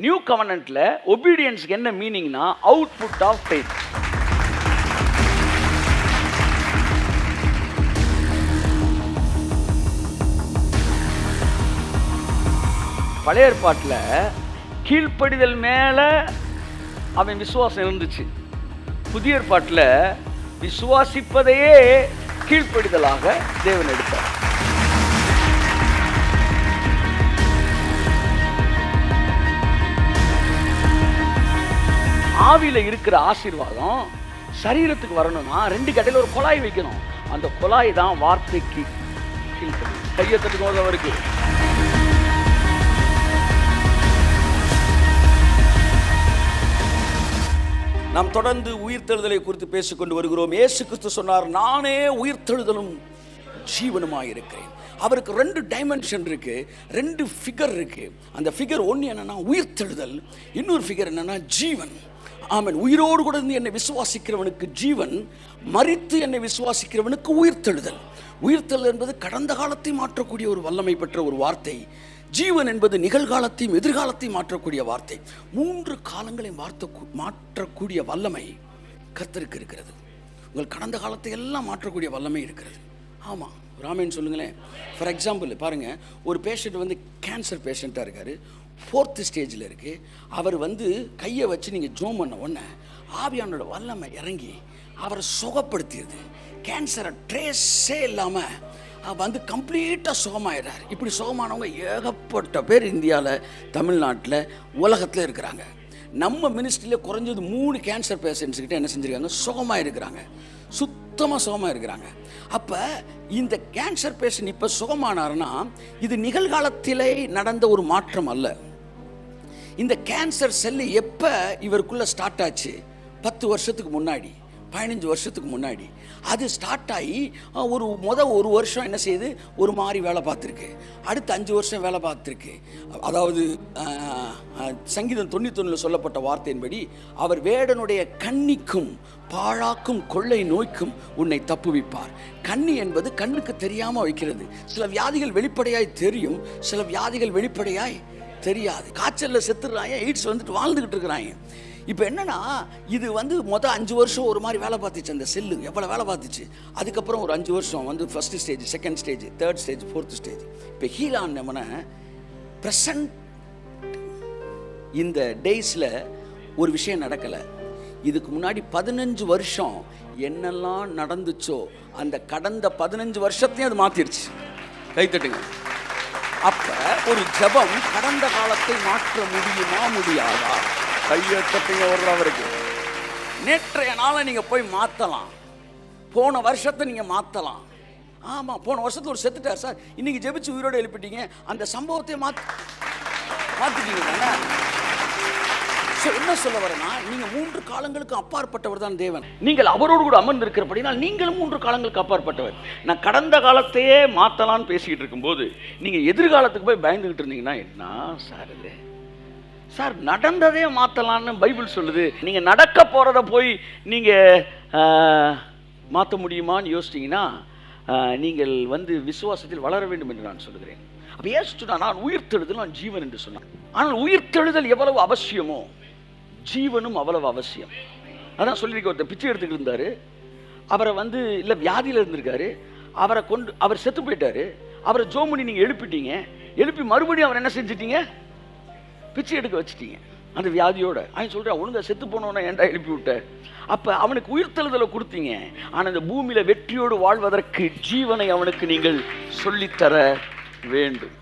New கவர்னன்ட்ல ஒபீடியன்ஸ்க்கு என்ன மீனிங்னா output of faith. பழைய ஏற்பாட்டில் கீழ்ப்படிதல் மேல அவன் விசுவாசம் இருந்துச்சு. புதிய ஏற்பாட்டில் விசுவாசிப்பதையே கீழ்ப்படிதலாக தேவன் எடுத்தார். ஆவியில இருக்கிற ஆசீர்வாதம் சரீரத்துக்கு வரணும்னா 2 கடையில் ஒரு குழாய் வைக்கணும். அந்த குழாய் தான் வார்த்தைக்கு கீழ்ப்படி. கையை தட்டுக்கும் அவருக்கு. நாம் தொடர்ந்து உயிர்த்தெழுதலை குறித்து பேசிக்கொண்டு வருகிறோம். இயேசு கிறிஸ்து சொன்னார், நானே உயிர்த்தெழுதலும் ஜீவனுமாய் இருக்கிறேன். அவருக்கு 2 டைமென்ஷன் இருக்கு, 2 ஃபிகர் இருக்கு. அந்த ஃபிகர் ஒன்று என்னன்னா உயிர்த்தெழுதல், இன்னொரு ஃபிகர் என்னன்னா ஜீவன். ஆமென். உயிரோடு கூட இருந்து என்னை விசுவாசிக்கிறவனுக்கு ஜீவன், மரித்து என்னை விசுவாசிக்கிறவனுக்கு உயிர்த்தெழுதல். உயிர்த்தெழுதல் என்பது கடந்த காலத்தை மாற்றக்கூடிய ஒரு வல்லமை பெற்ற ஒரு வார்த்தை. ஜீவன் என்பது நிகழ்காலத்தையும் எதிர்காலத்தையும் மாற்றக்கூடிய வார்த்தை. 3 காலங்களையும் மாற்றக்கூடிய வல்லமை கர்த்தருக்கு இருக்கிறது. உங்கள் கடந்த காலத்தை எல்லாம் மாற்றக்கூடிய வல்லமை இருக்கிறது. ஆமாம், ராமேன் சொல்லுங்களேன். ஃபார் எக்ஸாம்பிள் பாருங்கள், ஒரு பேஷண்ட் வந்து கேன்சர் பேஷண்ட்டாக இருக்கார், 4th ஸ்டேஜில் இருக்குது. அவர் வந்து கையை வச்சு நீங்கள் ஜோம் பண்ண உடனே ஆவியானோட வல்லமை இறங்கி அவரை சுகப்படுத்திடுது. கேன்சரை ட்ரேஸே இல்லாமல் வந்து கம்ப்ளீட்டாக சுகமாயிடுறார். இப்படி சுகமானவங்க ஏகப்பட்ட பேர் இந்தியாவில், தமிழ்நாட்டில், உலகத்தில் இருக்கிறாங்க. நம்ம மினிஸ்ட்ரியில் குறைஞ்சது 3 கேன்சர் பேஷண்ட்ஸ்கிட்ட என்ன செஞ்சுருக்காங்க, சுகமாக இருக்கிறாங்க, சுத்தமாக சுகமாக இருக்கிறாங்க. அப்போ இந்த கேன்சர் பேஷண்ட் இப்போ சுகமானார்னா இது நிகழ்காலத்திலே நடந்த ஒரு மாற்றம் அல்ல. இந்த கேன்சர் செல்லு எப்போ இவருக்குள்ளே ஸ்டார்ட் ஆச்சு, 10 வருஷத்துக்கு முன்னாடி, 15 வருஷத்துக்கு முன்னாடி அது ஸ்டார்ட் ஆகி ஒரு வருஷம் என்ன செய்யுது, ஒரு மாதிரி வேலை பார்த்துருக்கு. அடுத்து 5 வருஷம் வேலை பார்த்துருக்கு. அதாவது சங்கீதம் 91 சொல்லப்பட்ட வார்த்தையின்படி அவர் வேடனுடைய கண்ணிக்கும் பாழாக்கும் கொள்ளை நோய்க்கும் உன்னை தப்புவிப்பார். கண்ணி என்பது கண்ணுக்கு தெரியாமல் வைக்கிறது. சில வியாதிகள் வெளிப்படையாய் தெரியும், சில வியாதிகள் வெளிப்படையாய் தெரியாது. காய்ச்சலில் செத்துடுறாங்க, எய்ட்ஸ் வந்துட்டு வாழ்ந்துக்கிட்டு இருக்கிறாங்க. இப்போ என்னன்னா, இது வந்து 5 வருஷம் ஒரு மாதிரி வேலை பார்த்துச்சு. அந்த செல்லு எவ்வளோ வேலை பார்த்துச்சு. அதுக்கப்புறம் ஒரு 5 வருஷம் வந்து 1st stage, 2nd stage, 3rd stage, 4th stage. இப்போ ஹீலான்னவனை ப்ரெசன்ட் இந்த டேஸில் ஒரு விஷயம் நடக்கலை. இதுக்கு முன்னாடி 15 வருஷம் என்னெல்லாம் நடந்துச்சோ அந்த கடந்த 15 வருஷத்தையும் அது மாற்றிடுச்சு. கைத்தட்டுங்க. அப்போ ஒரு ஜெபம் கடந்த காலத்தை மாற்ற முடியுமா முடியாதா? கையெழுத்தப்பீங்க அவருக்கு. நேற்றைய நாளை நீங்கள் போய் மாற்றலாம், போன வருஷத்தை நீங்கள் மாற்றலாம். ஆமாம், போன வருஷத்தில் ஒரு செத்துட்டார் சார், இன்னைக்கு ஜெபிச்சு உயிரோடு எழுப்பிட்டீங்க, அந்த சம்பவத்தை மாற்றிட்டீங்க தானே. ஸோ என்ன சொல்ல வரேன்னா, நீங்கள் 3 காலங்களுக்கு அப்பாற்பட்டவர் தான் தேவன். நீங்கள் அவரோடு கூட அமர்ந்திருக்கிறபடினால் நீங்களும் 3 காலங்களுக்கு அப்பாற்பட்டவர். நான் கடந்த காலத்தையே மாற்றலான்னு பேசிக்கிட்டு இருக்கும்போது நீங்கள் எதிர்காலத்துக்கு போய் பயந்துக்கிட்டு இருந்தீங்கன்னா என்ன சார் இது? சார் நடந்ததே மாற்றலான்னு பைபிள் சொல்லுது. நீங்கள் நடக்க போகிறத போய் நீங்கள் மாற்ற முடியுமான்னு யோசிச்சிங்கன்னா நீங்கள் வந்து விசுவாசத்தில் வளர வேண்டும் என்று நான் சொல்லுகிறேன். அப்போ ஏசுனா நான் உயிர்த்தெழுதல், நான் ஜீவன் என்று சொன்னான். ஆனால் உயிர்த்தெழுதல் எவ்வளவு அவசியமோ ஜீவனும் அவ்வளவு அவசியம். அதான் சொல்லியிருக்க. ஒருத்தர் பிச்சை எடுத்துக்கிட்டு இருந்தார், அவரை வந்து இல்லை வியாதியில் இருந்திருக்காரு, அவர் செத்து போயிட்டாரு. அவரை ஜோமணி நீங்கள் எழுப்பிட்டீங்க, எழுப்பி மறுபடியும் அவர் என்ன செஞ்சிட்டீங்க, பிச்சை எடுக்க வச்சுட்டீங்க அந்த வியாதியோட. அவன் சொல்கிறேன், ஒழுங்கா செத்து போனவனை ஏன்டா எழுப்பி விட்ட? அப்போ அவனுக்கு உயிர்த்தெழுதலை கொடுத்தீங்க. ஆனால் இந்த பூமியில் வெற்றியோடு வாழ்வதற்கு ஜீவனை அவனுக்கு நீங்கள் சொல்லித்தர வேண்டும்.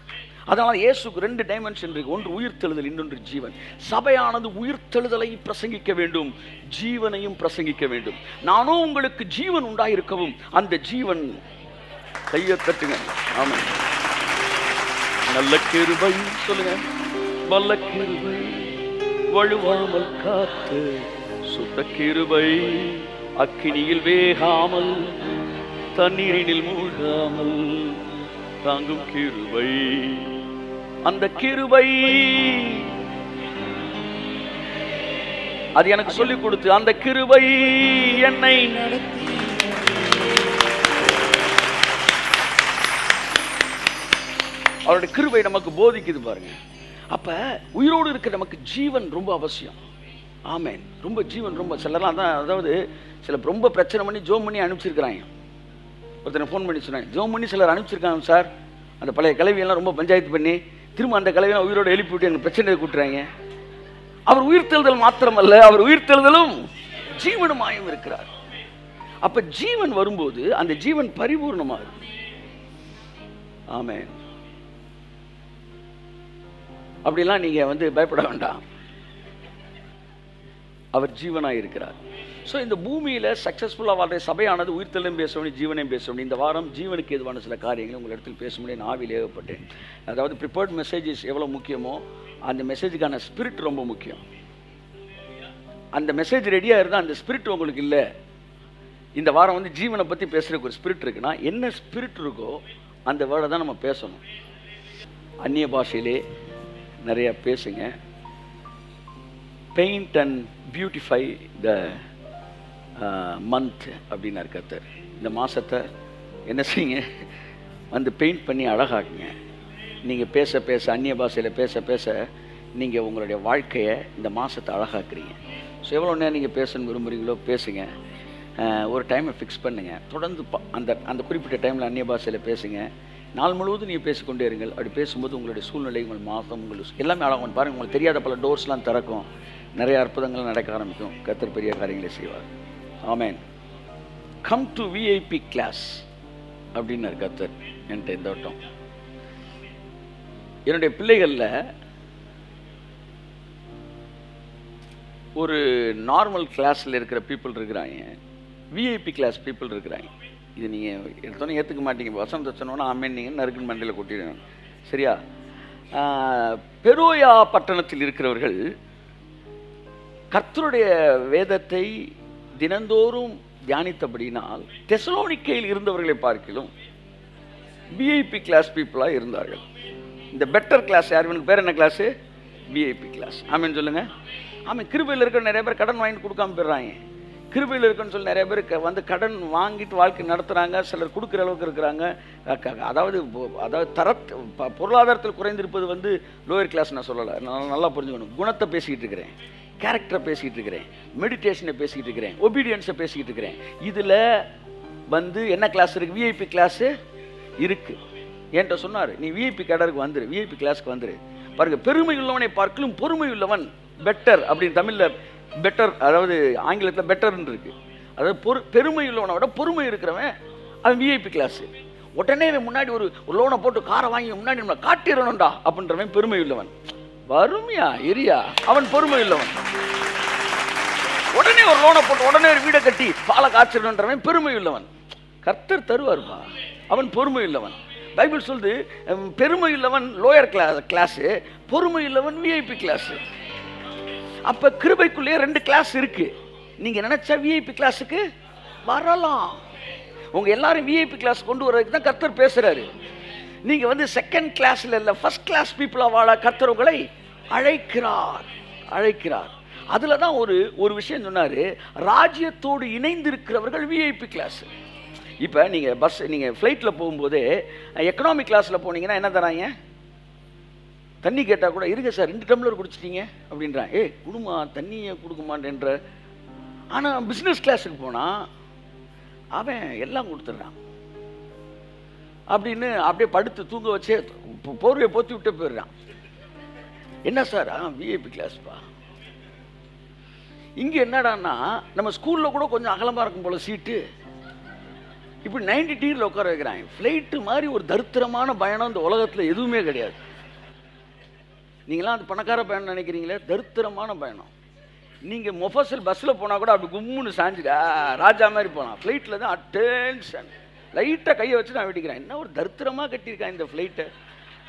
அதனால் இயேசுக்கு 2 டைமென்ஷன் இருக்கு. ஒன்று உயிர்த்தெழுதல், இன்னொன்று ஜீவன். சபையானது உயிர்த்தெழுதலை பிரசங்கிக்க வேண்டும், ஜீவனையும் பிரசங்கிக்க வேண்டும். நானும் உங்களுக்கு ஜீவன் உண்டாயிருக்கவும் அந்த ஜீவன் கையை தட்டுங்க. ஆமாம், நல்ல கிருபை சொல்லுங்க. வல்ல கிருபை வழுவாமல் காத்து சுத்த கிருபை, அக்கினியில் வேகாமல் தண்ணீரினில் மூழ்காமல் தாங்கும் கிருபை. அந்த கிருபை அது எனக்கு சொல்லிக் கொடுத்து, அந்த கிருபை என்னை நடத்தி. அவருடைய கிருபை நமக்கு போதிக்குது பாருங்க. அப்போ உயிரோடு இருக்க நமக்கு ஜீவன் ரொம்ப அவசியம். ஆமேன். ரொம்ப ஜீவன் ரொம்ப. சிலர்லாம் தான், அதாவது சில ரொம்ப பிரச்சனை பண்ணி ஜோம் பண்ணி அனுப்பிச்சிருக்கிறாங்க. ஒருத்தனை ஃபோன் பண்ணி சொன்னாங்க, ஜோம் பண்ணி சிலர் அனுப்பிச்சிருக்காங்க சார், அந்த பழைய கலவியெல்லாம் ரொம்ப பஞ்சாயத்து பண்ணி திரும்ப அந்த கலவியெல்லாம் உயிரோடு எழுப்பி விட்டு எனக்கு பிரச்சனையை கூட்டுறாங்க. அவர் உயிர்த்தெழுதல் மாத்திரமல்ல, அவர் உயிர்த்தெழுதலும் ஜீவனுமாயும் இருக்கிறார். அப்ப ஜீவன் வரும்போது அந்த ஜீவன் பரிபூர்ணமாகும். ஆமென். அப்படிலாம் நீங்க பயப்பட வேண்டாம். அவர் ஜீவனாய் இருக்கிறார். ஸோ இந்த பூமியில் சக்ஸஸ்ஃபுல்லாக வாழ்ற சபையானது உயிர்த்தெழும் பேச வேண்டிய, ஜீவனையும் பேச வேண்டிய. இந்த வாரம் ஜீவனுக்கு எதுவான சில காரியங்களை உங்கள் இடத்தில் பேச முடியும். நான் ஆவியில் ஏவப்பட்டேன். அதாவது ப்ரிப்பேர்ட் மெசேஜஸ் எவ்வளோ முக்கியமோ அந்த மெசேஜுக்கான ஸ்பிரிட் ரொம்ப முக்கியம். அந்த மெசேஜ் ரெடியாக இருந்தால் அந்த ஸ்பிரிட் உங்களுக்கு இல்லை. இந்த வாரம் ஜீவனை பற்றி பேசுகிறதுக்கு ஒரு ஸ்பிரிட் இருக்குன்னா, என்ன ஸ்பிரிட் இருக்கோ அந்த வேர்டை தான் நம்ம பேசணும். அந்நிய பாஷையிலே நிறைய பேசுங்க. Paint and beautify the month அப்படின்னாரு கர்த்தர். இந்த மாதத்தை என்ன செய்யுங்க, பெயிண்ட் பண்ணி அழகாக்குங்க. நீங்கள் பேச பேச, அந்நிய பாஷையில் பேச பேச நீங்கள் உங்களுடைய வாழ்க்கையை இந்த மாதத்தை அழகாக்குறீங்க. ஸோ எவ்வளோ நேரம் நீங்கள் பேசணும்னு விரும்புகிறீங்களோ பேசுங்க. ஒரு டைமை ஃபிக்ஸ் பண்ணுங்கள். தொடர்ந்து அந்த குறிப்பிட்ட டைமில் அந்நிய பாஷையில் பேசுங்க. நாள் முழுவதும் நீங்கள் பேசிக்கொண்டே இருங்கள். அப்படி பேசும்போது உங்களுடைய சூழ்நிலை, உங்கள் மாதம், உங்களுக்கு எல்லாமே அழகாகும். பாருங்கள், உங்களுக்கு தெரியாத பல டோர்ஸ்லாம் திறக்கும். நிறைய அற்புதங்கள் நடக்க ஆரம்பிக்கும். கர்த்தர் பெரிய காரியங்களை செய்வார். ஆமென். கம் டு விஐபி கிளாஸ் அப்படின்னாரு கர்த்தர் என்கிட்ட இந்த வட்டம். என்னுடைய பிள்ளைகளில் ஒரு நார்மல் கிளாஸில் இருக்கிற பீப்புள் இருக்கிறாங்க, விஐபி கிளாஸ் பீப்புள் இருக்கிறாங்க. இது நீங்கள் எடுத்தோன்னே ஏற்றுக்க மாட்டீங்க. வசந்த சொன்னோன்னா ஆமேன் நீங்கள் நறுக்குன்னு மண்டையில் கொட்டிடுங்க. சரியா? பெரோயா பட்டணத்தில் இருக்கிறவர்கள் கர்த்தருடைய வேதத்தை தினந்தோறும் தியானித்தபடினால் தெசலோனிக்கையில் இருந்தவர்களை பார்க்கிலும் விஐபி கிளாஸ் பீப்புளாக இருந்தார்கள். இந்த பெட்டர் கிளாஸ் யார்? இவனுக்கு பேர் என்ன கிளாஸு? VIP class. ஆமேன்னு சொல்லுங்கள். ஆமாம். கிருபையில் இருக்கிற நிறைய பேர் கடன் வாங்கிட்டு கொடுக்காம போயிடுறாங்க. கிருபையில் இருக்குன்னு சொல்லி நிறைய பேர் கடன் வாங்கிட்டு வாழ்க்கை நடத்துகிறாங்க. சிலர் கொடுக்குற அளவுக்கு இருக்கிறாங்க. அதாவது பொருளாதாரத்தில் குறைந்திருப்பது லோயர் கிளாஸ் நான் சொல்லலை. நான் நல்லா புரிஞ்சுக்கணும். குணத்தை பேசிக்கிட்டு இருக்கிறேன், கேரக்டரை பேசிக்கிட்டு இருக்கிறேன், மெடிடேஷனை பேசிக்கிட்டு இருக்கிறேன், ஒபீடியன்ஸை பேசிக்கிட்டு இருக்கிறேன். இதில் என்ன கிளாஸ் இருக்குது? விஐபி கிளாஸு இருக்குது. என்கிட்ட சொன்னார், நீ விஐபி கேடருக்கு வந்துரு, விஐபி கிளாஸுக்கு வந்துரு. பாருங்கள், பெருமை உள்ளவனை பார்க்கலும் பொறுமை உள்ளவன் பெட்டர் அப்படின்னு தமிழில் பெட்டர், அதாவது ஆங்கிலத்தில் பெட்டர்ன்னு இருக்குது. அதாவது பெருமை உள்ளவனை விட பொறுமை இருக்கிறவன் அவன் விஐபி கிளாஸு. உடனே முன்னாடி ஒரு லோனை போட்டு காரை வாங்கி முன்னாடி நம்ம காட்டிடணும்டா அப்படின்றவன் பெருமை உள்ளவன். வறுமையா எரியா அவன் பொறுமை உள்ளவன். உடனே ஒரு லோனை போட்டு உடனே ஒரு வீடை கட்டி பாலை காய்ச்சிடணுன்றவன் பெருமை உள்ளவன். கர்த்தர் தருவார்ப்பா, அவன் பொறுமை உள்ளவன். பைபிள் சொல்லுது, பெருமை உள்ளவன் லோயர் கிளாஸு, பொறுமை உள்ளவன் விஐபி கிளாஸு. அப்போ கிருபைக்குள்ளேயே 2 கிளாஸ் இருக்கு. நீங்கள் நினைச்சா விஐபி கிளாஸுக்கு வரலாம். உங்கள் எல்லாரும் விஐபி கிளாஸ் கொண்டு வரதுக்கு தான் கர்த்தர் பேசுகிறாரு. நீங்கள் செகண்ட் கிளாஸில் இல்லை, ஃபர்ஸ்ட் கிளாஸ் பீப்புளாக வாழ கர்த்தர் உங்களை அழைக்கிறார். அதில் தான் ஒரு விஷயம் சொன்னார், ராஜ்யத்தோடு இணைந்து இருக்கிறவர்கள் விஐபி கிளாஸ். இப்போ நீங்கள் ஃப்ளைட்டில் போகும்போதே எக்கனாமிக் கிளாஸில் போனீங்கன்னா என்ன தராங்க? தண்ணி கேட்டால் கூட இருங்க சார் 2 டம்ளர் குடிச்சிட்டீங்க அப்படின்றான். குடுமா தண்ணியை கொடுக்குமான்ற. ஆனால் பிஸ்னஸ் கிளாஸுக்கு போனால் அவன் எல்லாம் கொடுத்துட்றான் அப்படின்னு அப்படியே படுத்து தூங்க வச்சே போர்வையை போற்றி விட்டு போயிடுறான். என்ன சார்? விஐபி கிளாஸ்ப்பா. இங்கே என்னடான்னா நம்ம ஸ்கூலில் கூட கொஞ்சம் அகலமாக இருக்கும் போல் சீட்டு, இப்படி 90 டிகிரியில் உட்கார வைக்கிறாங்க. ஃப்ளைட்டு மாதிரி ஒரு தரித்திரமான பயணம் இந்த உலகத்தில் எதுவுமே கிடையாது. நீங்களாம் அந்த பணக்கார பயணம் நினைக்கிறீங்களே, தரித்திரமான பயணம். நீங்கள் மொஃபஸல் பஸ்ஸில் போனால் கூட அப்படி கும்முன்னு சாஞ்சிடா ராஜா மாதிரி போகலாம். ஃப்ளைட்டில் தான் அட்டென்ஷன், லைட்டாக கையை வச்சு நான் வெட்டிக்கிறேன். என்ன ஒரு தரித்திரமாக கட்டியிருக்கான் இந்த ஃப்ளைட்டை.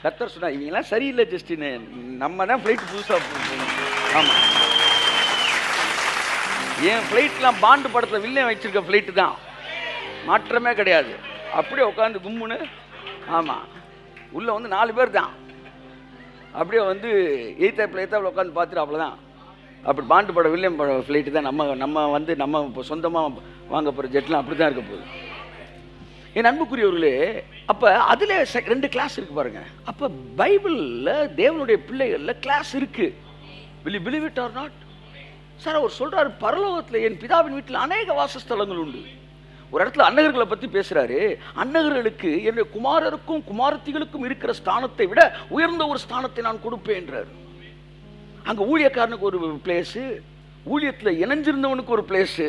கர்த்தர் சொன்னா, இவங்கெல்லாம் சரியில்லை ஜஸ்டின்னு, நம்ம தான் ஃப்ளைட் புதுசாக போகணும். ஆமாம், என் ஃப்ளைட்லாம் பாண்டு படத்தில் வில்லியம் வச்சிருக்க ஃப்ளைட்டு தான், மாற்றமே கிடையாது. அப்படியே உட்காந்து கும்முன்னு. ஆமாம், உள்ளே 4 பேர் தான். அப்படியே எய்த்தாப்பில் உட்காந்து பார்த்துட்டு அவ்வளோதான். அப்படி பாண்டு படம் வில்லியம் படம் ஃப்ளைட்டு தான். நம்ம இப்போ சொந்தமாக வாங்க போகிற ஜெட்லாம் அப்படி தான் இருக்க போகுது. என் அன்புக்குரியவர்களே, அப்போ அதில் 2 கிளாஸ் இருக்கு பாருங்க. அப்போ பைபிளில் தேவனுடைய பிள்ளைகளில் கிளாஸ் இருக்கு. will you believe it or not? Sir அவர் சொல்றாரு, பரலோகத்தில் என் பிதாவின் வீட்டில் அநேக வாசஸ்தலங்கள் உண்டு. ஒரு இடத்துல அன்னகர்களை பற்றி பேசுறாரு. அன்னகர்களுக்கு என்னுடைய குமாரருக்கும் குமாரத்திகளுக்கும் இருக்கிற ஸ்தானத்தை விட உயர்ந்த ஒரு ஸ்தானத்தை நான் கொடுப்பேன்றார். அங்கே ஊழியக்காரனுக்கு ஒரு பிளேஸு, ஊழியத்தில் இணைஞ்சிருந்தவனுக்கு ஒரு பிளேஸு,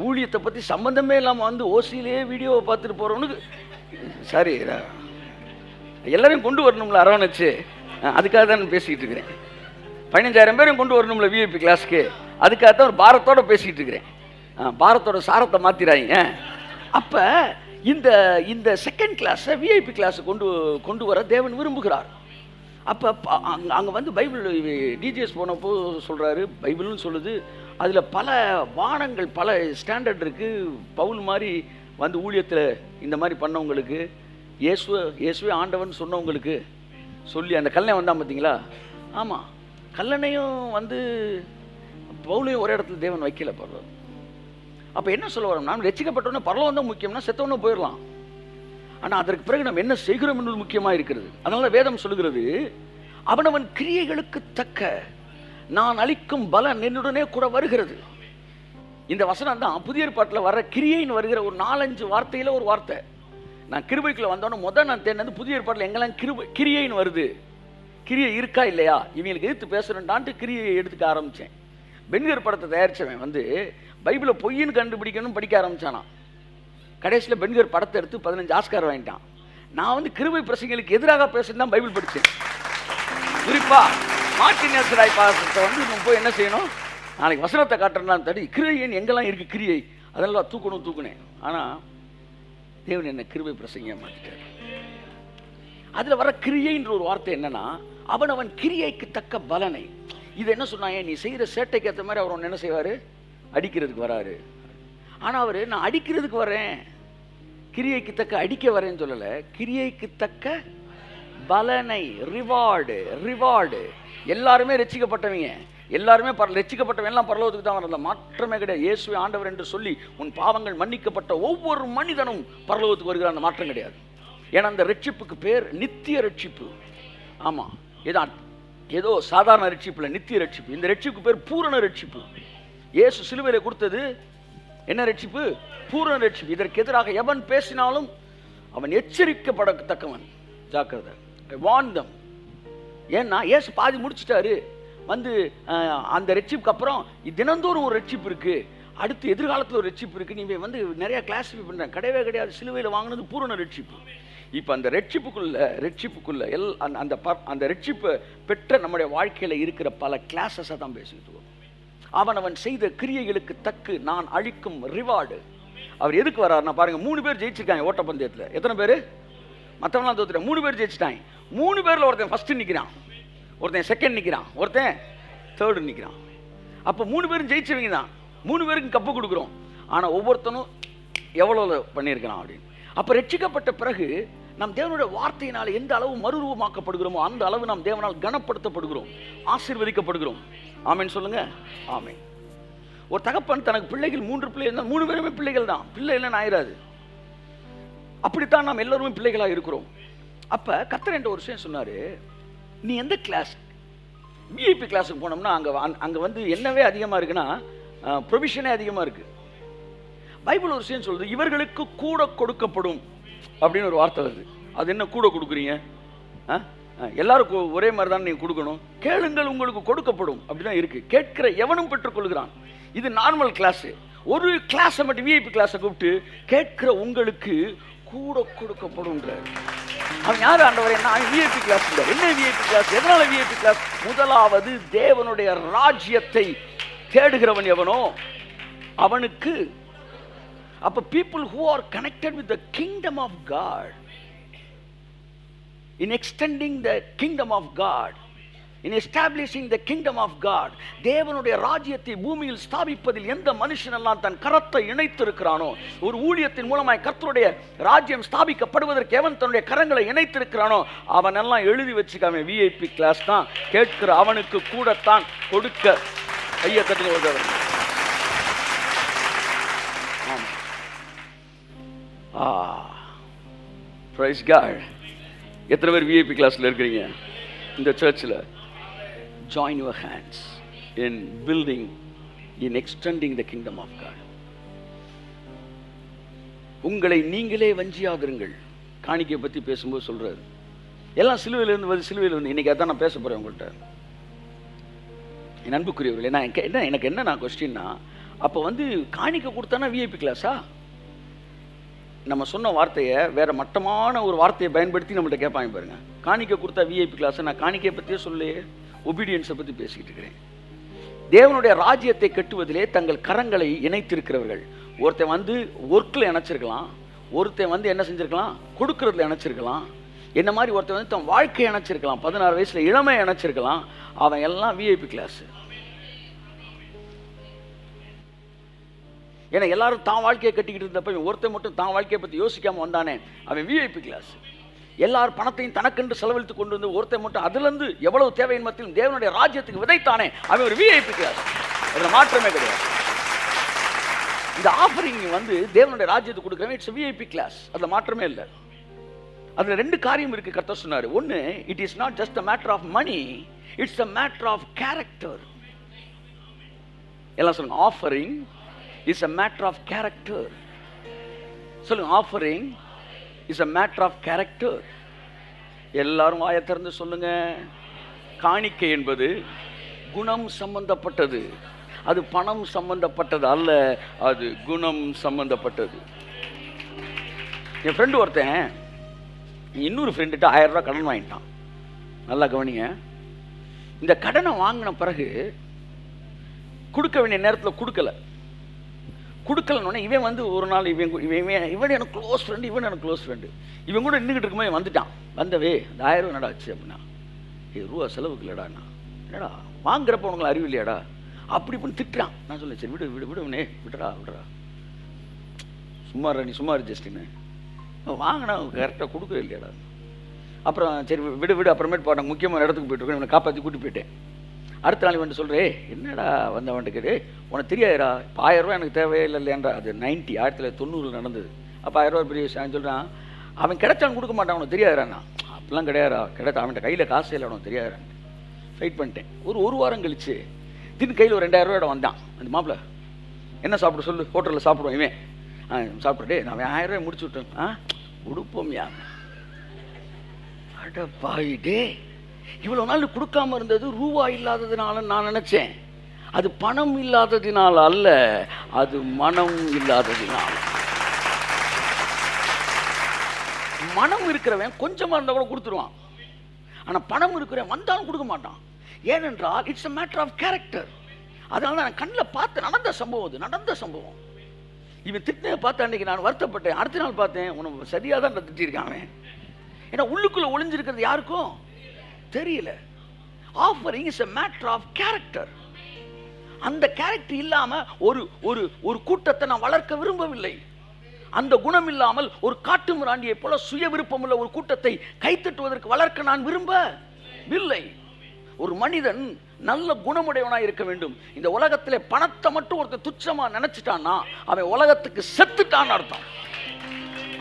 ஊழியத்தை பற்றி சம்பந்தமே இல்லாமல் வந்து ஓசியிலே வீடியோவை பார்த்துட்டு போகிறவனுக்கு சாரி எல்லாரையும் கொண்டு வரணும்ல அரவணைச்சு, அதுக்காக தான் நான் பேசிக்கிட்டு இருக்கிறேன். 15,000 பேரையும் கொண்டு வரணும்ல விஐபி கிளாஸ்க்கு, அதுக்காக தான் ஒரு பாரத்தோடு பேசிக்கிட்டு இருக்கிறேன். பாரத்தோட சாரத்தை மாற்றிடாங்க. அப்போ இந்த செகண்ட் கிளாஸை விஐபி கிளாஸை கொண்டு வர தேவன் விரும்புகிறார். அப்போ அங்கே வந்து பைபிள் டிஜிஎஸ் போனப்போ சொல்கிறாரு, பைபிள்னு சொல்லுது, அதில் பல வானங்கள் பல ஸ்டாண்டர்ட் இருக்குது. பவுல் மாதிரி வந்து ஊழியத்தில் இந்த மாதிரி பண்ணவங்களுக்கு, இயேசுவே ஆண்டவன் சொன்னவங்களுக்கு சொல்லி அந்த கல்லணை வந்தான் பார்த்தீங்களா? ஆமாம், கல்லணையும் வந்து பவுலையும் ஒரே இடத்துல தேவன் வைக்கல பரவாயில்ல. அப்போ என்ன சொல்ல வரோம், நாம் ரட்சிக்கப்பட்டோன்னா பரலோகம் தான் முக்கியம்னா செத்தவொன்னே போயிடலாம். ஆனால் அதற்கு பிறகு நம்ம என்ன செய்கிறோம் என்பது முக்கியமாக இருக்கிறது. அதனால வேதம் சொல்லுகிறது, அவனவன் கிரியைகளுக்கு தக்க நான் அளிக்கும் பலன் என்னுடனே கூட வருகிறது. இந்த வசனம் தான் புதிய ஏற்பாட்டில் வர கிரியைன்னு வருகிற ஒரு 4-5 வார்த்தையில் ஒரு வார்த்தை. நான் கிருபைக்குள்ளே வந்தோன்னே நான் தேடினது புதிய ஏற்பாட்டில் எங்கெல்லாம் கிரியைன்னு வருது, கிரியை இருக்கா இல்லையா, இவங்களுக்கு எதிர்த்து பேசுகிறேன்டான்ட்டு கிரியை எடுத்துக்க ஆரம்பித்தேன். பென்கர் படத்தை தயாரித்தவன் வந்து பைபிளை பொய்ன்னு கண்டுபிடிக்கணும் படிக்க ஆரம்பித்தானா. கடைசியில் பென்கர் படத்தை எடுத்து 15 ஆஸ்கார் வாங்கிட்டான். நான் வந்து கிருபை பிரசங்களுக்கு எதிராக பேசுன்னு தான் பைபிள் படித்தேன். குறிப்பாக மார்ட்டின் நேசராய் பாசத்தை வந்து நம்ம போய் என்ன செய்யணும், நாளைக்கு வசனத்தை காட்டுறேன் தடி கிரியைன்னு எங்கெல்லாம் இருக்குது கிரியை அதெல்லாம் தூக்குனேன். ஆனால் தேவன் என்ன கிருபை பிரசங்க மாற்றிட்டார். அதில் வர கிரியைன்ற ஒரு வார்த்தை என்னன்னா, அவன் கிரியைக்கு தக்க பலனை. இது என்ன சொன்னாங்க, நீ செய்கிற சேட்டைக்கு ஏற்ற மாதிரி அவர் என்ன செய்வார், அடிக்கிறதுக்கு வராரு. ஆனால் அவர் நான் அடிக்கிறதுக்கு வரேன், கிரியைக்கு தக்க அடிக்க வரேன்னு சொல்லலை, கிரியைக்கு தக்க பலனை, ரிவார்டு. எல்லாருமே ரட்சிக்கப்பட்டவங்க, எல்லாருமே ரட்சிக்கப்பட்டவன் எல்லாம் பரலோகத்துக்கு தான் வரல, மாற்றமே கிடையாது. இயேசுவே ஆண்டவர் என்று சொல்லி உன் பாவங்கள் மன்னிக்கப்பட்ட ஒவ்வொரு மனிதனும் பரலோகத்துக்கு வருகிற அந்த மாற்றம் கிடையாது. ஏன்னா அந்த ரட்சிப்புக்கு பேர் நித்திய ரட்சிப்பு. ஆமாம், ஏதோ சாதாரண ரட்சிப்பு இல்லை, நித்திய ரட்சிப்பு. இந்த ரட்சிப்புக்கு பேர் பூரண ரட்சிப்பு. இயேசு சிலுவையில் கொடுத்தது என்ன ரட்சிப்பு? பூரண ரட்சிப்பு. இதற்கு எதிராக எவன் பேசினாலும் அவன் எச்சரிக்கப்படத்தக்கவன். ஜாக்கிரதை, வாந்தம். ஏன்னா இயேசு பாதி முடிச்சிட்டாரு. வந்து அந்த ரட்சிப்புக்கு அப்புறம் தினந்தோறும் ஒரு ரட்சிப்பு இருக்கு, அடுத்து எதிர்காலத்தில் ஒரு ரட்சிப்பு இருக்கு. நீ வந்து நிறைய கிளாஸிஃபை பண்ணுறேன், கிடையவே கிடையாது. சிலுவையில் வாங்கினது பூரண ரட்சிப்பு. இப்போ அந்த ரட்சிப்புக்குள்ள அந்த ரட்சிப்பை பெற்ற நம்முடைய வாழ்க்கையில் இருக்கிற பல கிளாஸஸை தான் பேசிக்கிட்டு வரும். அவன் செய்த கிரியைகளுக்கு தக்கு நான் அளிக்கும் ரிவார்டு. அவர் எதுக்கு வர்றாருன்னா பாருங்க, 3 பேர் ஜெயிச்சிருக்காங்க ஓட்டப்பந்தயத்தில். எத்தனை பேர்? மற்றவங்களாம் தோத்துட்டேன். 3 பேர் ஜெயிச்சிட்டாங்க. 3 பேரில் ஒருத்தன் ஃபஸ்ட்டு நிற்கிறான், ஒருத்தன் செகண்ட் நிற்கிறான், ஒருத்தன் தேர்டு நிற்கிறான். அப்போ 3 பேரும் ஜெயிச்சவங்க தான். 3 பேருக்கு கப்பு கொடுக்குறோம். ஆனால் ஒவ்வொருத்தனும் எவ்வளோ பண்ணியிருக்கிறான் அப்படின்னு. அப்போ ரட்சிக்கப்பட்ட பிறகு நாம் தேவனுடைய வார்த்தையினால் எந்த அளவு மறுரூபமாக்கப்படுகிறோமோ அந்த அளவு நாம் தேவனால் கனப்படுத்தப்படுகிறோம், ஆசீர்வதிக்கப்படுகிறோம். ஆமேன்னு சொல்லுங்க. ஆமே. ஒரு தகப்பன் தனக்கு பிள்ளைகள் 3 பிள்ளை இருந்தால் 3 பேருமே பிள்ளைகள் தான், பிள்ளை இல்லைன்னு ஆயிராது. அப்படித்தான் நாம் எல்லோருமே பிள்ளைகளாக இருக்கிறோம். அப்போ கர்த்தர் என்ற ஒரு விஷயம் சொன்னார், நீ எந்த கிளாஸ், விஐபி கிளாஸுக்கு போனோம்னா அங்கே வந்து என்னவே அதிகமாக இருக்குன்னா ப்ரொவிஷனே அதிகமாக இருக்குது. பைபிள் ஒரு விஷயம் சொல்லுது, இவர்களுக்கு கூட கொடுக்கப்படும் அப்படின்னு ஒரு வார்த்தை வருது. அது என்ன கூட கொடுக்குறீங்க? எல்லாருக்கும் ஒரே மாதிரி தான் நீங்கள் கொடுக்கணும். கேளுங்கள் உங்களுக்கு கொடுக்கப்படும் அப்படிதான் இருக்குது. கேட்கிற எவனும் பெற்றுக்கொள்கிறான். இது நார்மல் கிளாஸு. ஒரு கிளாஸை மட்டும் விஐபி கிளாஸை கூப்பிட்டு கேட்கிற உங்களுக்கு கூட கொடுக்கப்படும்ன்றார். அவன் யார் ஆண்டவரே? நான் விஐபி கிளாஸ். என்ன விஐபி கிளாஸ்? எதனால விஐபி கிளாஸ்? முதலாவது தேவனுடைய ராஜ்யத்தை தேடுகிறவன் எவனோ அவனுக்கு. அப்ப people who are connected with the kingdom of God, in extending the kingdom of God, in establishing the kingdom of God, தேவனுடைய ராஜ்யத்தை பூமியில் ஸ்தாபிப்பதில் எந்த மனுஷனெல்லாம் தன் கரத்தை இணைத்திருக்கிறானோ, ஒரு ஊழியத்தின் மூலமாய் கர்த்தருடைய ராஜ்யம் ஸ்தாபிக்கப்படுவதற்கு எவன் தன்னுடைய கரங்களை இணைத்திருக்கிறானோ அவனெல்லாம் எழுதி வச்சுக்காம விஐபி கிளாஸ் தான். கேட்கிற அவனுக்கு கூடத்தான் கொடுக்க. ஐயா தட்டுங்க ஒரு தடவை. Praise God. எத்தனை பேர் விஐபி கிளாஸில் இருக்கிறீங்க இந்த சர்ச்சில்? Join your hands in building, in extending the kingdom of God. உங்களை நீங்களே வஞ்சியாதிருங்கள். காணிக்கையை பற்றி பேசும்போது சொல்கிறார், எல்லாம் சிலுவையிலேருந்து வருது, சிலுவையிலேருந்து. இன்றைக்கி அதான் நான் பேச போகிறேன் உங்கள்கிட்ட. என் அன்புக்குரியவர்களே, நான் எனக்கு என்ன கொஸ்டின்னா, அப்போ காணிக்கை கொடுத்தானா விஐபி கிளாஸா? நம்ம சொன்ன வார்த்தையை வேறு மட்டமான ஒரு வார்த்தையை பயன்படுத்தி நம்மள்ட்ட கேட்பாங்க பாருங்க. காணிக்கை கொடுத்தா விஐபி கிளாஸை. நான் காணிக்கையை பற்றியே சொல்லி ஒபீடியன்ஸை பற்றி பேசிக்கிட்டு இருக்கிறேன். தேவனுடைய ராஜ்யத்தை கட்டுவதிலே தங்கள் கரங்களை இணைத்திருக்கிறவர்கள். ஒருத்தன் ஒர்க்கில் இணைச்சிருக்கலாம், ஒருத்தன் என்ன செஞ்சுருக்கலாம், கொடுக்கறதுல இணைச்சிருக்கலாம். என்ன மாதிரி ஒருத்தன் தன் வாழ்க்கையை இணைச்சிருக்கலாம், 16 வயசில் இளமை இணைச்சிருக்கலாம். அவன் எல்லாம் விஐபி கிளாஸு. ஏன்னா எல்லாரும் தான் வாழ்க்கையை கட்டிக்கிட்டு இருந்தப்ப ஒருத்தன் மட்டும் தான் வாழ்க்கையை பற்றி யோசிக்காமல் வந்தானே, அவன் விஐபி கிளாஸ். எல்லாரும் பணத்தையும் தனக்கென்று செலவழித்து கொண்டு வந்து ஒருத்தன் மட்டும் அதுலேருந்து எவ்வளவு தேவையின் மத்தியில் தேவனுடைய ராஜ்யத்துக்கு விதைத்தானே, அவன் ஒரு விஐபி கிளாஸ். அதில் மாற்றமே கிடையாது. இந்த ஆஃபரிங் தேவனுடைய ராஜ்யத்துக்கு கொடுக்குறவன் இட்ஸ் விஐபி கிளாஸ். அதில் மாற்றமே இல்லை. அதில் 2 காரியம் இருக்குது. கர்த்தர் சொன்னார், ஒன்று, it is not just a matter of money, it's a matter of character. எல்லாம் சொல்லுங்க, offering is a matter of character. சொல்லுங்க, offering is a matter of character. எல்லாரும் வாயை திறந்து சொல்லுங்க. காணிக்கை என்பது குணம் சம்பந்தப்பட்டது, அது பணம் சம்பந்தப்பட்டது அல்ல, அது குணம் சம்பந்தப்பட்டது. என் ஃப்ரெண்டு ஒருத்தன் இன்னொரு ஃப்ரெண்டுகிட்ட 1000 ரூபா கடன் வாங்கிட்டான். நல்லா கவனிங்க. இந்த கடனை வாங்கின பிறகு கொடுக்க வேண்டிய நேரத்தில் கொடுக்கலன்னு இவன் ஒரு நாள் இவன் எனக்கு க்ளோஸ் ஃப்ரெண்டு, இவன் கூட நின்றுக்கிட்டு இருக்கும்போது வந்துட்டான். வந்தவே அந்த 1000 ரூபா என்னடா ஆச்சு அப்படின்னா, ரூபா செலவுக்கு இல்லைடா. என்னடா வாங்குறப்ப உனக்கு அறிவு இல்லையாடா அப்படி இப்படின்னு திட்டுறான். நான் சொல்ல, சரி விடுவனே, விடுறா. நீ சும்மா ஜஸ்டின்னு வாங்கினா கரெக்டாக கொடுக்கவே இல்லையாடா. அப்புறம் சரி விடு அப்புறமேட்டு போட்டாங்க. முக்கியமான இடத்துக்கு போயிட்டு இவனை காப்பாற்றி கூட்டி போயிட்டேன். அடுத்த நாள் சொல்கிறேன், என்னடா வந்தவன்ட்டு கேட்டு, உனக்கு தெரியாதுடா, இப்போ 1000 ரூபா எனக்கு தேவையே இல்லைன்றா. அது 1990 நடந்தது. அப்போ 1000 ரூபா பெரிய விஷயம் சொல்கிறான். அவன் கிடைச்சான்னு கொடுக்க மாட்டான், உனக்கு தெரியாதுறாண்ணா. அப்படிலாம் கிடையாதா, அவன்கிட்ட கையில் காசு இல்லை, உனக்கு தெரியாதுறான். ஃபைட் பண்ணிட்டேன். ஒரு வாரம் கழிச்சு திடீர்னு கையில் ஒரு 2000 ரூபாயோட வந்தான். அந்த மாப்பிள்ள என்ன சாப்பிட சொல்லு, ஹோட்டலில் சாப்பிடுவோம். இவன் சாப்பிட்டுட்டே நான் 1000 ரூபாய் முடிச்சு விட்டேன். கொடுப்போம்யா. அட பாயிட்டே, இவ்வளோ நாள் கொடுக்காம இருந்தது ரூபா இல்லாததுனால நான் நினச்சேன். அது பணம் இல்லாததினால் அல்ல, அது மனம் இல்லாததினால். மனம் இருக்கிறவன் கொஞ்சமாக இருந்தால் கூட கொடுத்துருவான். ஆனால் பணம் இருக்கிறவன் வந்தாலும் கொடுக்க மாட்டான். ஏனென்றால் it's a matter of character. அதனால நான் கண்ணில் பார்த்து நடந்த சம்பவம். இவன் திட்டின பார்த்து அன்றைக்கி நான் வருத்தப்பட்டேன். அடுத்த நாள் பார்த்தேன், உனக்கு சரியாக தான் திட்டிருக்கான். ஏன்னா உள்ளுக்குள்ளே ஒளிஞ்சிருக்கிறது யாருக்கும் தெரியல. Offering is a matter of character. அந்த கேரக்டர் இல்லாம ஒரு கூட்டத்தை நான் வளர்க்க விரும்பவில்லை. அந்த குணம் இல்லாமல் ஒரு காட்டு மிராண்டியை போல சுய விருப்பமுள்ள ஒரு கூட்டத்தை கைத்தட்டுவதற்கு வளர்க்க நான் விரும்பவில்லை. ஒரு மனிதன் நல்ல குணமுடையவனாக இருக்க வேண்டும். இந்த உலகத்திலே பணத்தை மட்டும் ஒருத்தர் துச்சமா நினைச்சிட்டான்னா அவன் உலகத்துக்கு செத்துட்டான்னு அர்த்தம்.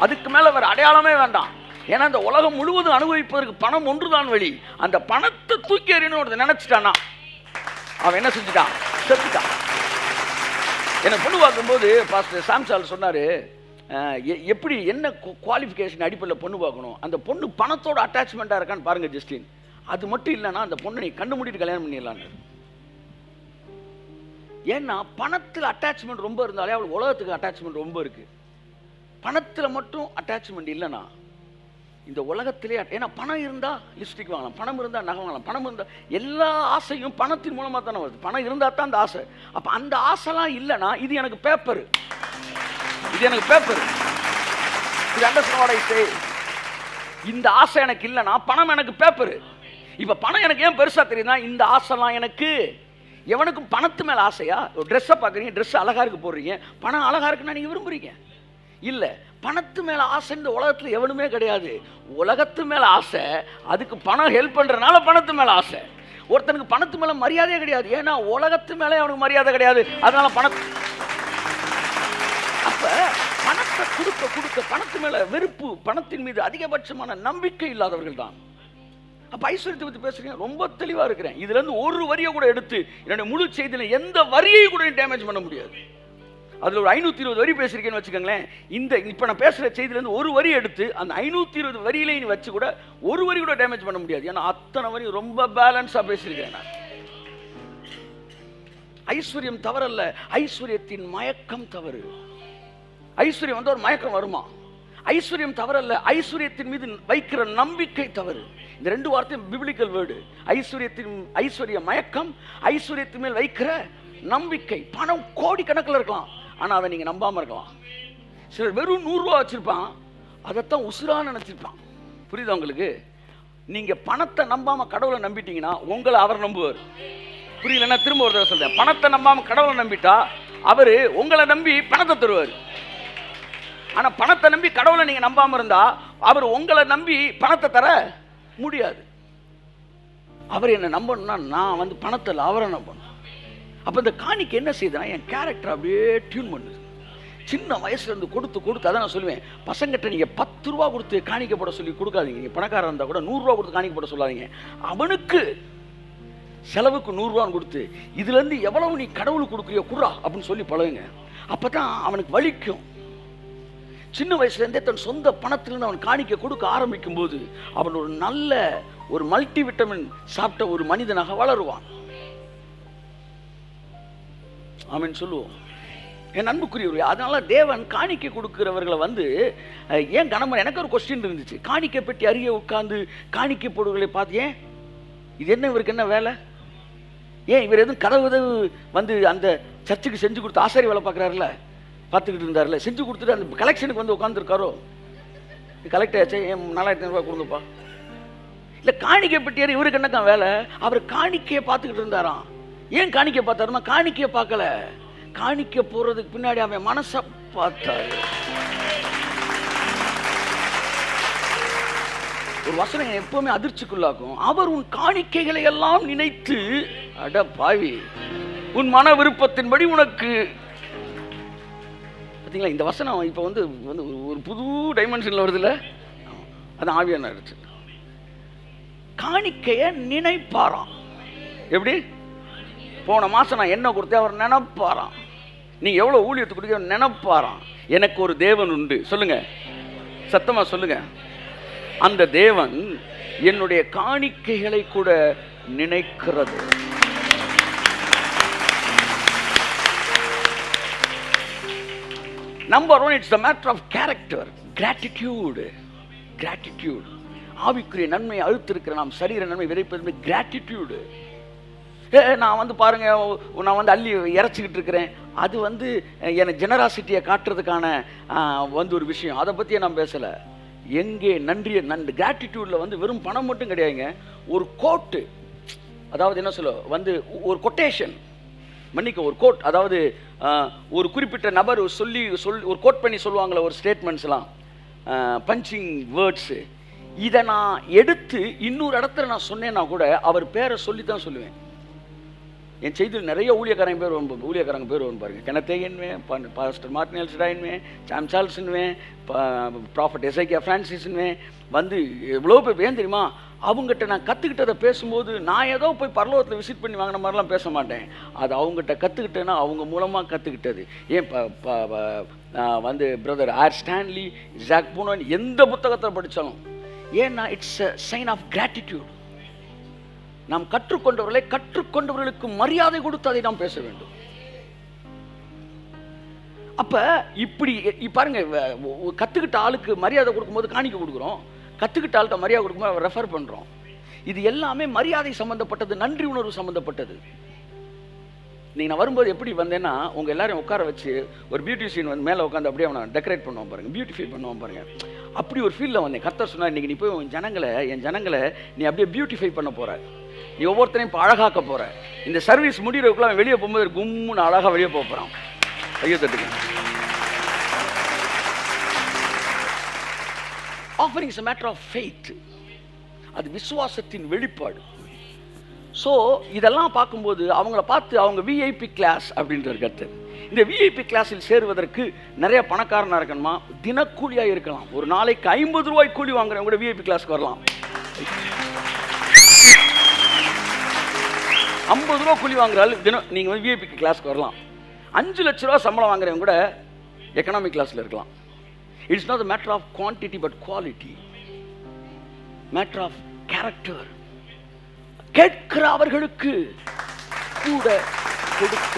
அதுக்கு மேல வேற அடையாளமே வேண்டாம். ஏன்னா இந்த உலகம் முழுவதும் அனுபவிப்பதற்கு பணம் ஒன்றுதான் வழி. அந்த பணத்தை தூக்கி எறியணும்னு நினைச்சிட்டானா அவன் என்ன செஞ்சுட்டான், செத்துட்டான். எனக்கு பொண்ணு பார்க்கும்போது பாஸ்டர் சாம்சால் சொன்னார், எப்படி என்ன குவாலிஃபிகேஷன் அடிப்படையில் பொண்ணு பார்க்கணும், அந்த பொண்ணு பணத்தோட அட்டாச்மெண்ட்டாக இருக்கான்னு பாருங்க ஜஸ்டின். அது மட்டும் இல்லைன்னா அந்த பொண்ணை நீ கண்டு மூடிட்டு கல்யாணம் பண்ணிடலான்னு. ஏன்னா பணத்தில் அட்டாச்மெண்ட் ரொம்ப இருந்தாலே அவளுக்கு உலகத்துக்கு அட்டாச்மெண்ட் ரொம்ப இருக்கு. பணத்தில் மட்டும் அட்டாச்மெண்ட் இல்லைன்னா இந்த உலகத்திலே, ஏன்னா பணம் இருந்தால் லிப்ஸ்டிக் வாங்கலாம், பணம் இருந்தால் நகை வாங்கலாம், பணம் இருந்தால் எல்லா ஆசையும் பணத்தின் மூலமாக தானே வருது. பணம் இருந்தால் தான் அந்த ஆசை. அப்போ அந்த ஆசைலாம் இல்லைன்னா இது எனக்கு பேப்பர், இந்த ஆசை எனக்கு இல்லைன்னா பணம் எனக்கு பேப்பர். இப்போ பணம் எனக்கு ஏன் பெருசாக தெரியுதுன்னா இந்த ஆசைலாம் எனக்கு. எவனுக்கும் பணத்து மேலே ஆசையா? ஒரு ட்ரெஸ்ஸை பார்க்குறீங்க, ட்ரெஸ் அழகாக இருக்கு போடுறீங்க, பணம் அழகாக இருக்குன்னா நீங்கள் விரும்புகிறீங்க. இல்லை, பணத்து மேலே ஆசை இந்த உலகத்தில் எவனுமே கிடையாது. உலகத்து மேலே ஆசை, அதுக்கு பணம் ஹெல்ப் பண்ணுறதுனால பணத்து மேலே ஆசை. ஒருத்தனுக்கு பணத்து மேலே மரியாதையே கிடையாது, ஏன்னா உலகத்து மேலே அவனுக்கு மரியாதை கிடையாது, அதனால அப்போ பணத்தை கொடுக்க கொடுக்க பணத்து மேல வெறுப்பு, பணத்தின் மீது அதிகபட்சமான நம்பிக்கை இல்லாதவர்கள் தான். அப்ப ஐஸ்வர்யத்தை பத்தி பேசுறீங்க, ரொம்ப தெளிவா இருக்கிறேன். இதுல இருந்து ஒரு வரியை கூட எடுத்து என்னுடைய முழு செய்தியில எந்த வரியை கூட டேமேஜ் பண்ண முடியாது. அதுல ஒரு 520 வரி பேசிருக்கேன்னு வச்சுக்கோங்களேன். இந்த இப்ப நான் பேசுற செய்தியில இருந்து ஒரு வரி எடுத்து அந்த 520 வரியிலையும் வச்சு கூட ஒரு வரி கூட டேமேஜ் பண்ண முடியாது. ஏன்னா அத்தனை வரி ரொம்ப பேலன்ஸா பேசியிருக்கேன் நான். ஐஸ்வர்யம் தவறல்ல, ஐஸ்வர்யத்தின் மயக்கம் தவறு. ஐஸ்வர்யம் வந்து ஒரு மயக்கம் வருமா? ஐஸ்வர்யம் தவறல்ல, ஐஸ்வர்யத்தின் மீது வைக்கிற நம்பிக்கை தவறு. இந்த ரெண்டு வார்த்தையும் பிப்ளிக்கல் வேர்டு. ஐஸ்வர்ய மயக்கம், ஐஸ்வர்யத்தின் மேல் வைக்கிற நம்பிக்கை. பணம் கோடி கணக்கில் இருக்கலாம், ஆனா அதை நீங்க நம்பாம இருக்கலாம். சிலர் வெறும் 100 ரூபா வச்சிருப்பான், அதைத்தான் உசுரா நினைச்சிருப்பான். புரியுதா உங்களுக்கு? நீங்க பணத்தை நம்பாம கடவுளை நம்பிட்டீங்கன்னா உங்களை அவர் நம்புவார். புரியலன்னா திரும்ப ஒரு தடவை சொல்றேன். பணத்தை நம்பாம கடவுளை நம்பிட்டா அவரு உங்களை நம்பி பணத்தை தருவார். ஆனா பணத்தை நம்பி கடவுளை நீங்க நம்பாம இருந்தா அவர் உங்களை நம்பி பணத்தை தர முடியாது. அவர் என்ன நம்பணும்னா நான் வந்து பணத்தை அவரை நம்பணும். அப்ப இந்த காணிக்கை என்ன செய்யுதுன்னா என் கேரக்டர் அப்படியே டியூன் பண்ணுது. சின்ன வயசுல இருந்து கொடுத்து கொடுத்து அதான் நான் சொல்லுவேன், பசங்கிட்ட நீங்க 10 ரூபா கொடுத்து காணிக்கை போட சொல்லி கொடுக்காதீங்க. நீங்க பணக்காரன் இருந்தா கூட 100 ரூபா கொடுத்து காணிக்கை போட சொல்லாதீங்க. அவனுக்கு செலவுக்கு 100 ரூபான்னு கொடுத்து இதுல இருந்து எவ்வளவு நீ கடவுளுக்கு கொடுக்குறியோ குடுறா அப்படின்னு சொல்லி பழகுங்க. அப்பதான் அவனுக்கு வலிக்கும். சின்ன வயசுல இருந்தே தன் சொந்த பணத்திலிருந்து அவன் காணிக்கை கொடுக்க ஆரம்பிக்கும் போது அவன் ஒரு நல்ல ஒரு மல்டி விட்டமின் சாப்பிட்ட ஒரு மனிதனாக வளருவான். ஆமென் சொல்லுவோம். என் அன்புக்குரியவர்களே, அதனால தேவன் காணிக்கை கொடுக்கிறவர்களை வந்து ஏன் கணவன், எனக்கு ஒரு கொஸ்டின் இருந்துச்சு. காணிக்கை பெட்டி அருகே உட்கார்ந்து காணிக்கை போடுவர்களை பார்த்து ஏன் இது என்ன இவருக்கு என்ன வேலை? ஏன் இவர் எதுவும் கதவு வந்து அந்த சர்ச்சுக்கு செஞ்சு கொடுத்து ஆசாரி வேலை பார்க்குறாருல, பார்த்துக்கிட்டு இருந்தார்ல, செஞ்சு கொடுத்துட்டு அந்த கலெக்ஷனுக்கு வந்து உட்காந்துருக்காரோ? கலெக்டர் ஆச்சே, ஏன் 4500 ரூபாய் கொடுங்கப்பா. இல்லை காணிக்கை பெட்டியார் இவருக்கு என்னக்கா வேலை? அவர் காணிக்கையை பார்த்துக்கிட்டு இருந்தாராம். ஏன் காணிக்கை பார்த்தாருன்னா காணிக்கையை பார்க்கல, காணிக்கை போறதுக்கு பின்னாடி அவன் மனசை பார்த்தாரு. ஒரு வசனம் எப்பவுமே அதிர்ச்சிக்குள்ளாக்கும். அவர் உன் காணிக்கைகளை எல்லாம் நினைத்து, அட பாவி, உன் மன விருப்பத்தின்படி உனக்கு. பார்த்தீங்களா இந்த வசனம் இப்போ வந்து ஒரு புது டைமென்ஷனில் வருதுல்ல, அது ஆவியான ஆயிடுச்சு. காணிக்கையை நினைப்பாராம். எப்படி? போன மாதம் நான் என்ன கொடுத்தேன் அவர் நினைப்பாராம். நீ எவ்வளோ ஊழியத்தை கொடுக்க நினைப்பாராம். எனக்கு ஒரு தேவன் உண்டு, சொல்லுங்க, சத்தமா சொல்லுங்க. அந்த தேவன் என்னுடைய காணிக்கைகளை கூட நினைக்கிறது. Number 1, it's a matter of character, gratitude. gratitude. ஆவிக்குரிய நன்மையை அழுத்திருக்கிற நாம் சரீர நன்மை விதைப்பது gratitude. நான் வந்து பாருங்க, நான் வந்து அள்ளி இறச்சிக்கிட்டு இருக்கிறேன், அது வந்து எனக்கு ஜெனராசிட்டியை காட்டுறதுக்கான வந்து ஒரு விஷயம். அதை பற்றியே நான் பேசலை. எங்கே நன்றியை கிராட்டிடியூடில் வந்து வெறும் பணம் மட்டும் கிடையாதுங்க. ஒரு கோட்டு, அதாவது என்ன சொல்ல வந்து ஒரு கொட்டேஷன், மன்னிக்க ஒரு கோட், அதாவது ஒரு குறிப்பிட்ட நபர் சொல்லி ஒரு கோட் பண்ணி சொல்லுவாங்களே ஒரு ஸ்டேட்மெண்ட்ஸ்லாம், பஞ்சிங் வேர்ட்ஸு. இதை நான் எடுத்து இன்னொரு இடத்துல நான் சொன்னேன்னா கூட அவர் பேரை சொல்லி தான் சொல்லுவேன். என் செய்தியில் நிறைய ஊழியக்காரங்க பேர் வரும் பாருங்க. கெனத்தேயன்வேன், பாஸ்டர் மார்ட்டின் எல்ஸ்டாயின்வேன், சாம் சார்ல்ஸ்ன்வேன், ப்ராஃபட் எசேக்கியா ஃப்ரான்சிஸ்ன்வேன், வந்து எவ்வளோ பேர். ஏன் தெரியுமா? அவங்ககிட்ட நான் கற்றுக்கிட்டதை பேசும்போது நான் ஏதோ போய் பரலோகத்தில் விசிட் பண்ணி வாங்கின மாதிரிலாம் பேச மாட்டேன். அது அவங்ககிட்ட கற்றுக்கிட்டேன்னா அவங்க மூலமாக கற்றுக்கிட்டது. ஏன் வந்து பிரதர் ஆர் ஸ்டான்லி, ஜாக் பூனோன் எந்த புத்தகத்தை படித்தாலும், ஏன்னா it's a sign of gratitude. நாம் கற்றுக்கொண்டவர்களுக்கு மரியாதை கொடுத்து அதை நாம் பேச வேண்டும். அப்ப இப்படி பாருங்க, கத்துக்கிட்ட ஆளுக்கு மரியாதை கொடுக்கும்போது காணிக்கை கொடுக்குறோம், கத்துக்கிட்ட ஆளுக்கு மரியாதை கொடுக்கும்போது ரெஃபர் பண்றோம். இது எல்லாமே மரியாதை சம்பந்தப்பட்டது, நன்றி உணர்வு சம்பந்தப்பட்டது. நீங்க நான் வரும்போது எப்படி வந்தேன்னா, உங்க எல்லாரும் உட்கார வச்சு ஒரு பியூட்டிஷியன் வந்து மேலே உட்காந்து அப்படியே அவனை டெக்கரேட் பண்ணுவோம் பாருங்க, பியூட்டிஃபை பண்ணுவோம் பாருங்க. அப்படி ஒரு ஃபீல்டில் வந்தேன். கர்த்தர் சொன்னார், இன்னைக்கு நீ போய் என் ஜனங்களை நீ அப்படியே பியூட்டிஃபை பண்ண போற, நீ ஒவ்வொருத்தரையும் இப்போ அழகாக்க போற. இந்த சர்வீஸ் முடிகிறதுக்குள்ள வெளியே போகும்போது கும்முன்னு அழகாக வெளியே போகிறான். ஐயோ தட்டுங்க. Offering is a matter of faith. அது விசுவாசத்தின் வெளிப்பாடு. ஸோ இதெல்லாம் பார்க்கும்போது அவங்கள பார்த்து அவங்க விஐபி கிளாஸ் அப்படின்ற கருத்து. இந்த விஐபி கிளாஸில் சேருவதற்கு நிறைய பணக்காரனா இருக்கணுமா? தினக்கூலியா இருக்கலாம். ஒரு நாளைக்கு 50 ரூபாய் கூலி வாங்குறவங்க கூட விஐபி கிளாஸ்க்கு வரலாம். 50 ரூபா கூலி வாங்குறாள் தினம் நீங்க வந்து விஐபி கிளாஸ்க்கு வரலாம். 5 லட்ச ரூபா சம்பளம் வாங்குறவங்க கூட எக்கனாமிக் கிளாஸ்ல இருக்கலாம். It's not a matter of quantity but quality, matter of character. கேட்கிற அவர்களுக்கு கூட கொடுக்க